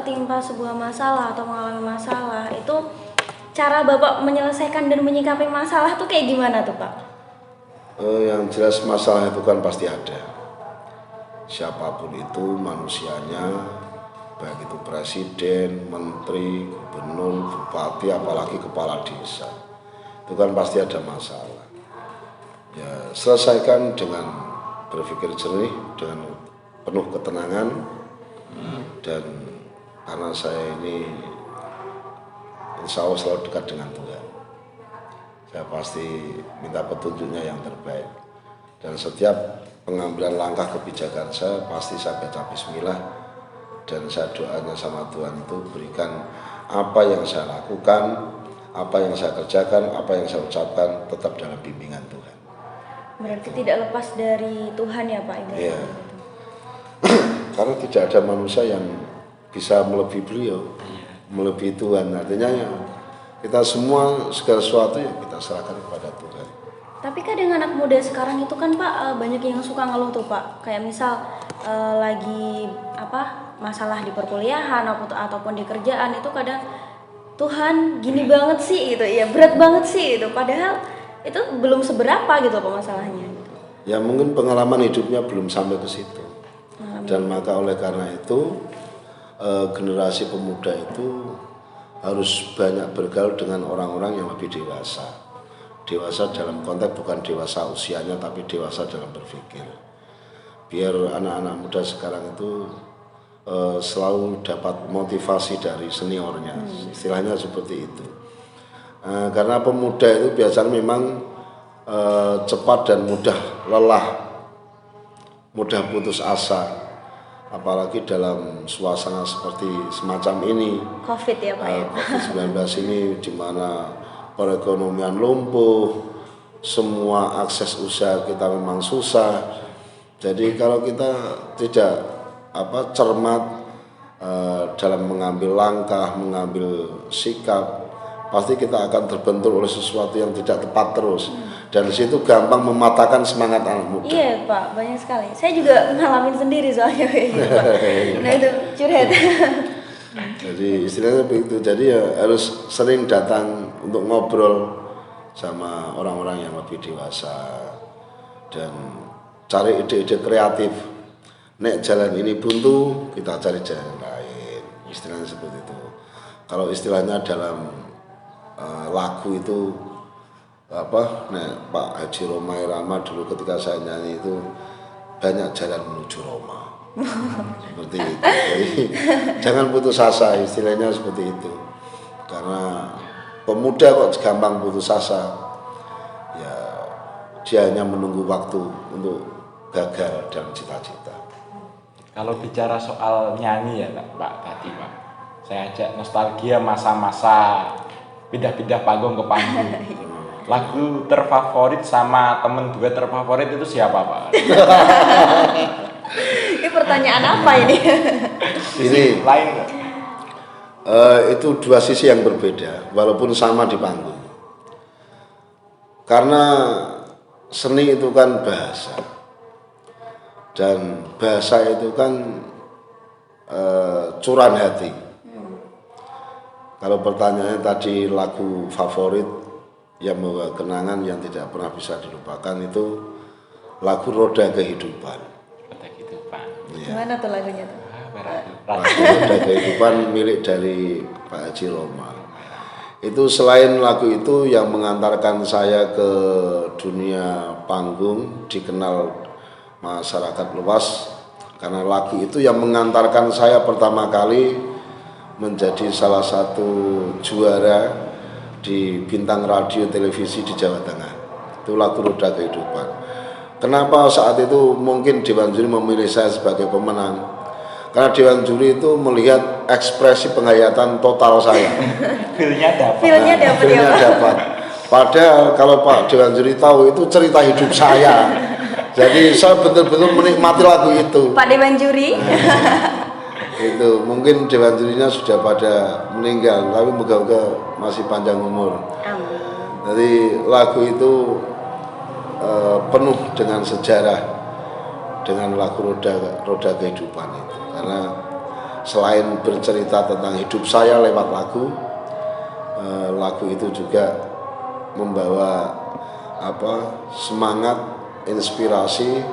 tertimpa sebuah masalah atau mengalami masalah, itu cara Bapak menyelesaikan dan menyikapi masalah tuh kayak gimana tuh Pak? Yang jelas masalah itu kan pasti ada. Siapapun itu manusianya, baik itu presiden, menteri, gubernur, bupati, apalagi kepala desa, itu kan pasti ada masalah. Ya selesaikan dengan berpikir jernih, dengan penuh ketenangan, dan karena saya ini insya Allah selalu dekat dengan Tuhan, saya pasti minta petunjuknya yang terbaik, dan setiap pengambilan langkah kebijakan saya pasti saya baca bismillah, dan saya doanya sama Tuhan itu berikan apa yang saya lakukan, apa yang saya kerjakan, apa yang saya ucapkan tetap dalam bimbingan Tuhan. Berarti tidak lepas dari Tuhan ya Pak? Iya. Karena tidak ada manusia yang bisa melebihi beliau, melebihi Tuhan. Artinya ya, kita semua segala sesuatu yang kita serahkan kepada Tuhan. Tapi kadang anak muda sekarang itu kan Pak, banyak yang suka ngeluh tuh Pak. Kayak misal lagi masalah di perkuliahan ataupun di kerjaan, itu kadang Tuhan gini banget sih gitu, ya berat banget sih itu. Padahal itu belum seberapa gitu Pak masalahnya. Gitu. Ya mungkin pengalaman hidupnya belum sampai ke situ. Dan maka oleh karena itu generasi pemuda itu harus banyak bergaul dengan orang-orang yang lebih dewasa. Dewasa dalam konteks bukan dewasa usianya, tapi dewasa dalam berpikir. Biar anak-anak muda sekarang itu selalu dapat motivasi dari seniornya, istilahnya seperti itu. Karena pemuda itu biasanya memang cepat dan mudah lelah, mudah putus asa, apalagi dalam suasana seperti semacam ini, COVID ya Pak ya? COVID-19 ini di mana perekonomian lumpuh, semua akses usaha kita memang susah. Jadi kalau kita tidak cermat dalam mengambil langkah, mengambil sikap, pasti kita akan terbentur oleh sesuatu yang tidak tepat terus. Dan di situ gampang mematahkan semangat anak muda. Iya Pak, banyak sekali. Saya juga ngalamin sendiri soalnya gitu, Pak. Nah itu curhat. Jadi istilahnya begitu. Jadi ya harus sering datang untuk ngobrol sama orang-orang yang lebih dewasa dan cari ide-ide kreatif. Nek jalan ini buntu, kita cari jalan lain. Istilahnya seperti itu. Kalau istilahnya dalam lagu itu Pak Haji Roma Irama dulu ketika saya nyanyi itu banyak jalan menuju Roma. Seperti itu. Jadi jangan putus asa, istilahnya seperti itu. Karena pemuda kok gampang putus asa. Ya dia hanya menunggu waktu untuk gagal dalam cita-cita. Kalau bicara soal nyanyi ya Pak tadi Pak, saya ajak nostalgia masa-masa pindah-pindah panggung ke panggung. Lagu terfavorit sama temen duet terfavorit itu siapa Pak? Ini pertanyaan apa ini? Ini lain. Itu dua sisi yang berbeda, walaupun sama di panggung. Karena seni itu kan bahasa, dan bahasa itu kan curahan hati. Kalau pertanyaannya tadi lagu favorit yang membawa kenangan yang tidak pernah bisa dilupakan itu lagu Roda Kehidupan. Roda Kehidupan. Ya. Gimana tuh lagunya tuh? Lagu Roda Kehidupan milik dari Pak Haji Roma. Itu selain lagu itu yang mengantarkan saya ke dunia panggung, dikenal masyarakat luas, karena lagu itu yang mengantarkan saya pertama kali menjadi salah satu juara di bintang radio televisi di Jawa Tengah. Itu lagu Roda Kehidupan. Kenapa saat itu mungkin Dewan Juri memilih saya sebagai pemenang? Karena Dewan Juri itu melihat ekspresi penghayatan total saya. Feelnya dapat. Padahal kalau Pak Dewan Juri tahu itu cerita hidup saya. Jadi saya betul-betul menikmati lagu itu. Pak Dewan Juri. Itu mungkin Dewan Jurinya sudah pada meninggal, tapi moga-moga masih panjang umur. Amin. Jadi lagu itu penuh dengan sejarah, dengan lagu Roda Kehidupan itu, karena selain bercerita tentang hidup saya lewat lagu, lagu itu juga membawa semangat, inspirasi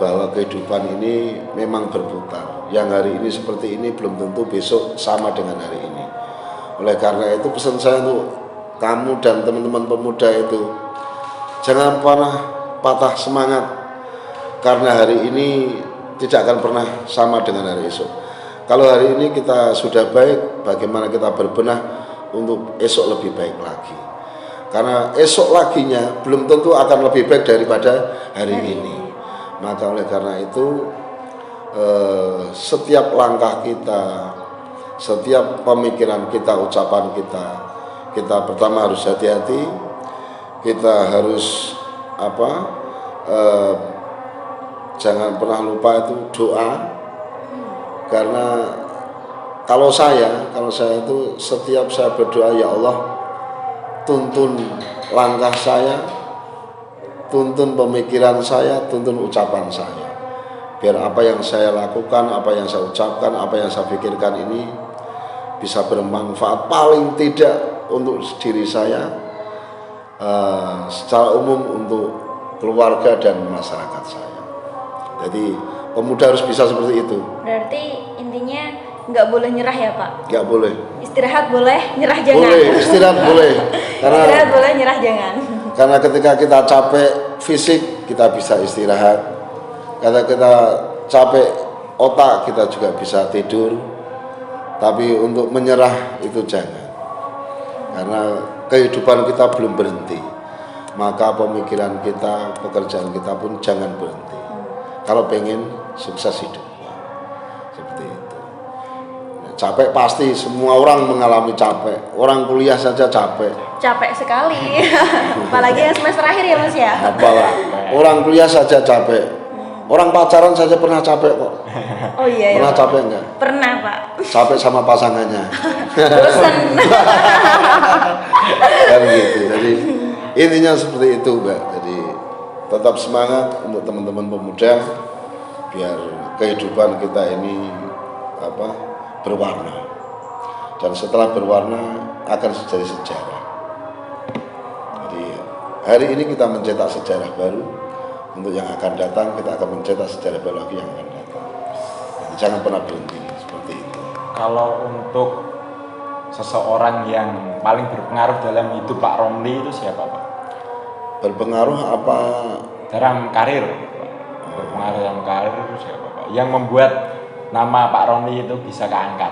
bahwa kehidupan ini memang berputar. Yang hari ini seperti ini belum tentu besok sama dengan hari ini. Oleh karena itu pesan saya untuk kamu dan teman-teman pemuda itu, jangan pernah patah semangat, karena hari ini tidak akan pernah sama dengan hari esok. Kalau hari ini kita sudah baik, bagaimana kita berbenah untuk esok lebih baik lagi. Karena esok laginya belum tentu akan lebih baik daripada hari ini. Maka oleh karena itu setiap langkah kita, setiap pemikiran kita, ucapan kita pertama harus hati-hati. Kita harus jangan pernah lupa itu doa. Karena kalau saya itu setiap saya berdoa, ya Allah, tuntun langkah saya, tuntun pemikiran saya, tuntun ucapan saya, biar apa yang saya lakukan, apa yang saya ucapkan, apa yang saya pikirkan ini bisa bermanfaat paling tidak untuk diri saya, secara umum untuk keluarga dan masyarakat saya. Jadi pemuda harus bisa seperti itu. Berarti intinya nggak boleh nyerah ya Pak? Nggak boleh. Istirahat boleh, nyerah jangan. Boleh, istirahat boleh. Istirahat boleh, nyerah jangan. Karena ketika kita capek fisik, kita bisa istirahat. Karena kita capek otak, kita juga bisa tidur. Tapi untuk menyerah itu jangan. Karena kehidupan kita belum berhenti. Maka pemikiran kita, pekerjaan kita pun jangan berhenti. Kalau pengen sukses hidup, seperti itu. Capek pasti, semua orang mengalami capek. Orang kuliah saja capek. Capek sekali. Apalagi yang semester akhir ya Mas ya. Apalagi orang kuliah saja capek. Orang pacaran saja pernah capek kok. Oh iya. Pernah Pak. capek enggak? Pernah Pak. Capek sama pasangannya. Bosan. Kan gitu. Jadi intinya seperti itu, Mbak. Jadi tetap semangat untuk teman-teman pemuda, biar kehidupan kita ini berwarna, dan setelah berwarna akan jadi sejarah. Jadi hari ini kita mencetak sejarah baru, untuk yang akan datang kita akan mencetak sejarah baru lagi yang akan datang. Jadi jangan pernah berhenti seperti itu. Kalau untuk seseorang yang paling berpengaruh dalam hidup Pak Romli itu siapa Pak? Berpengaruh apa? Dalam karir, berpengaruh dalam karir itu siapa Pak? Yang membuat nama Pak Romli itu bisa keangkat?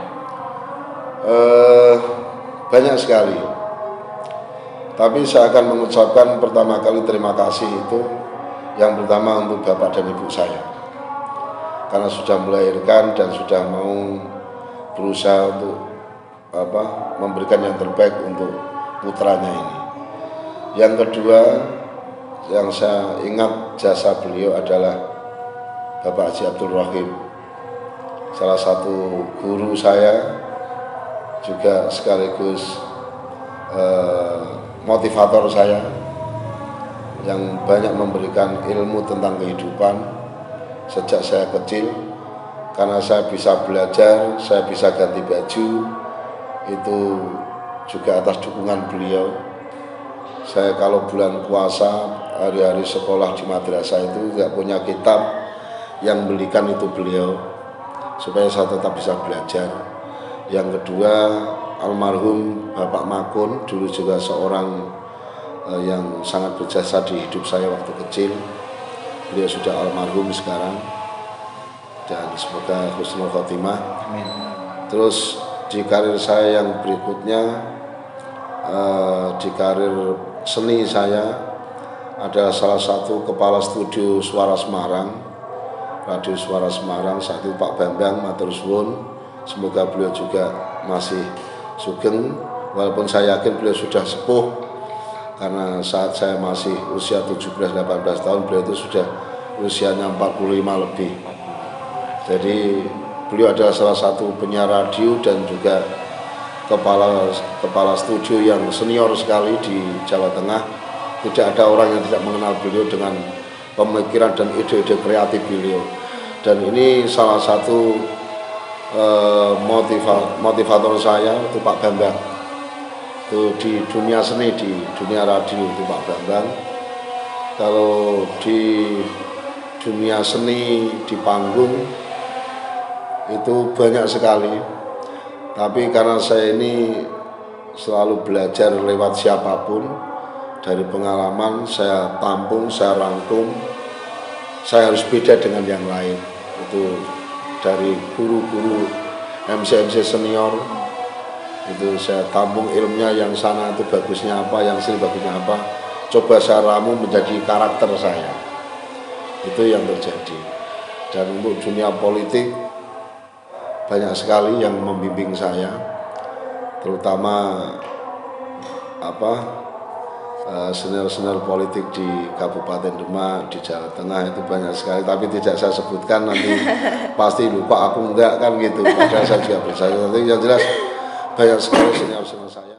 Banyak sekali. Tapi saya akan mengucapkan pertama kali terima kasih itu yang pertama untuk Bapak dan Ibu saya, karena sudah melahirkan dan sudah mau berusaha untuk memberikan yang terbaik untuk putranya ini. Yang kedua, yang saya ingat jasa beliau adalah Bapak Haji Abdul Rahim, salah satu guru saya, juga sekaligus motivator saya, yang banyak memberikan ilmu tentang kehidupan sejak saya kecil. Karena saya bisa belajar, saya bisa ganti baju, itu juga atas dukungan beliau. Saya kalau bulan puasa, hari-hari sekolah di madrasah itu tidak punya kitab, yang belikan itu beliau, supaya saya tetap bisa belajar. Yang kedua, almarhum Bapak Makun, dulu juga seorang yang sangat berjasa di hidup saya waktu kecil. Beliau sudah almarhum sekarang, dan semoga husnul khotimah. Amin. Terus di karir saya yang berikutnya, di karir seni saya adalah salah satu kepala studio Suara Semarang, Radio Suara Semarang saat itu Pak Bambang matur suwun. Semoga beliau juga masih sugeng, walaupun saya yakin beliau sudah sepuh, karena saat saya masih usia 17-18 tahun, beliau itu sudah usianya 45 lebih. Jadi beliau adalah salah satu penyiar radio dan juga kepala studio yang senior sekali di Jawa Tengah. Tidak ada orang yang tidak mengenal beliau dengan pemikiran dan ide-ide kreatif beliau. Dan ini salah satu motivator saya itu Pak Bambang. Itu di dunia seni, di dunia radio itu Pak Bambang. Kalau di dunia seni di panggung itu banyak sekali. Tapi karena saya ini selalu belajar lewat siapapun, dari pengalaman saya tampung, saya rangkum, saya harus beda dengan yang lain. Itu dari guru-guru MC-MC senior, itu saya tampung ilmunya, yang sana itu bagusnya apa, yang sini bagusnya apa, coba saya ramu menjadi karakter saya. Itu yang terjadi. Dan untuk dunia politik banyak sekali yang membimbing saya, terutama senior-senior politik di Kabupaten Demak, di Jawa Tengah itu banyak sekali, tapi tidak saya sebutkan, nanti pasti lupa aku enggak kan gitu. Padahal saya juga bisa. Nanti yang jelas banyak sekali senior-senior saya.